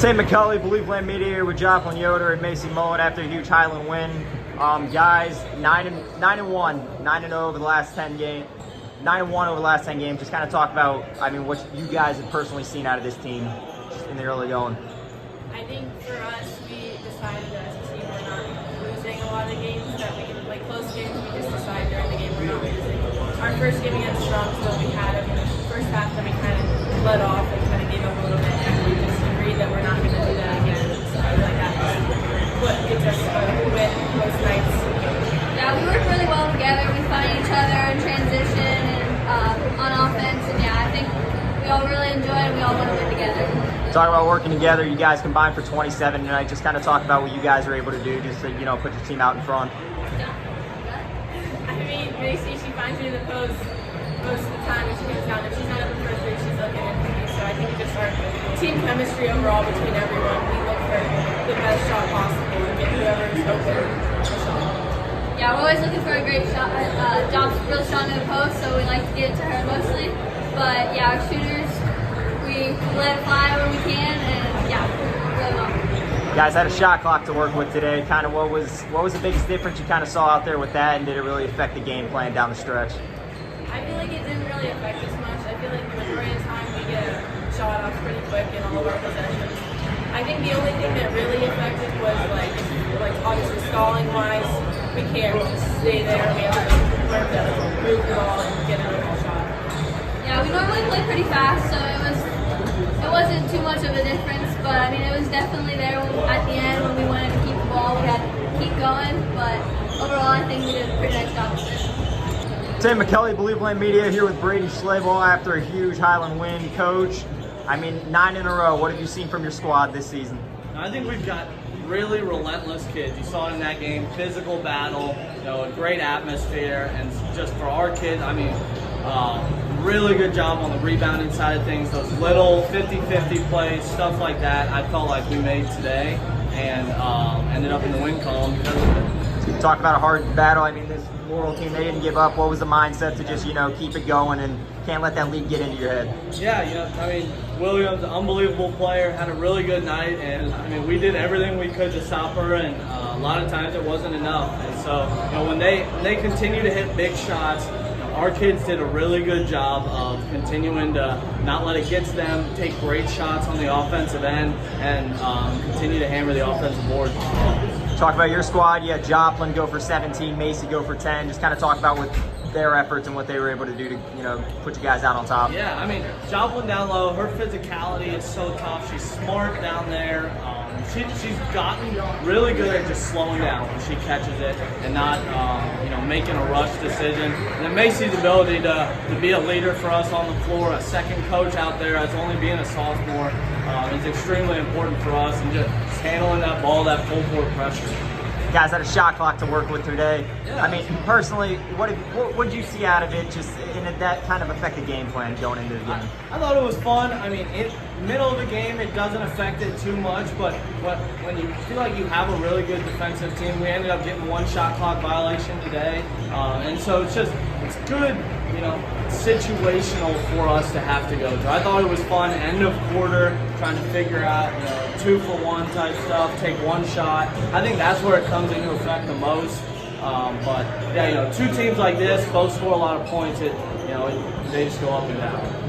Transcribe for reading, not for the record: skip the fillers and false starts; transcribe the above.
Tim McCulley, BelieveLand Media here with Joplin Yoder and Macy Mullet after a huge Hiland win. Guys, 9-1 over the last 10 games. 9-1 over the last 10 games. Just kind of talk about, what you guys have personally seen out of this team just in the early going. I think for us, we decided as a team we're not losing a lot of the games that we can, like close games, we just decide during the game we're not losing. Our first game against Strongville, we had in the first half that we kind of let off and kind of gave up a little bit, and we just agreed that we're not going to do that again. So I feel like that's what gets us a win most nights. Yeah, we work really well together. We find each other in transition and on offense, and yeah, I think we all really enjoy it and we all want to win together. Talk about working together. You guys combined for 27 tonight. Just kind of talk about what you guys are able to do just to, put your team out in front. Macy, she finds me in the post most of the time when she goes down. If she's not open for a three, she's looking at me. So I think it's just our team chemistry overall between everyone. We look for the best shot possible and get whoever is open a shot. Yeah, we're always looking for a great shot. Job's real strong in the post, so we like to get it to her mostly. But yeah, our shooters, we let it fly where we can, and yeah, really well. You guys had a shot clock to work with today. Kind of what was the biggest difference you kind of saw out there with that, and did it really affect the game plan down the stretch? I feel like it didn't really affect us much. I feel like the majority of the time we get a shot off pretty quick in all of our possessions. I think the only thing that really affected was like obviously stalling wise, we can't just stay there. We have to learn to move the ball and get an open shot. Yeah, we normally play pretty fast, so it wasn't too much of a difference, but it was definitely there at the end when we wanted to keep the ball. We had to keep going, but overall I think we did a pretty nice job. Tim McCulley, BelieveLand Media here with Brady Schlabach after a huge Hiland win. Coach, 9 in a row. What have you seen from your squad this season? I think we've got really relentless kids. You saw it in that game, physical battle, a great atmosphere, and just for our kids, really good job on the rebounding side of things. Those little 50-50 plays, stuff like that, I felt like we made today, and ended up in the win column because of it. Talk about a hard battle. This Laurel team, they didn't give up. What was the mindset to just, keep it going and can't let that lead get into your head? Yeah, Williams, an unbelievable player, had a really good night, and we did everything we could to stop her, and a lot of times it wasn't enough. And so, when they continue to hit big shots, our kids did a really good job of continuing to not let it get to them, take great shots on the offensive end, and continue to hammer the offensive board. Talk about your squad. You had Joplin go for 17, Macy go for 10. Just kind of talk about what their efforts and what they were able to do to, put you guys out on top. Yeah, Joplin down low, her physicality is so tough. She's smart down there. She's gotten really good at just slowing down when she catches it and not, making a rush decision. And then Macy's ability to be a leader for us on the floor, a second coach out there as only being a sophomore, is extremely important for us, and just handling that ball, that full court pressure. You guys had a shot clock to work with today. Yeah. Personally, what did you see out of it? Just that kind of affect the game plan going into the game? I thought it was fun. Middle of the game, it doesn't affect it too much, but when you feel like you have a really good defensive team, we ended up getting one shot clock violation today, and so it's good, situational for us to have to go through. I thought it was fun. End of quarter, trying to figure out 2-for-1 type stuff, take one shot. I think that's where it comes into effect the most. But yeah, two teams like this both score a lot of points. They just go up and down.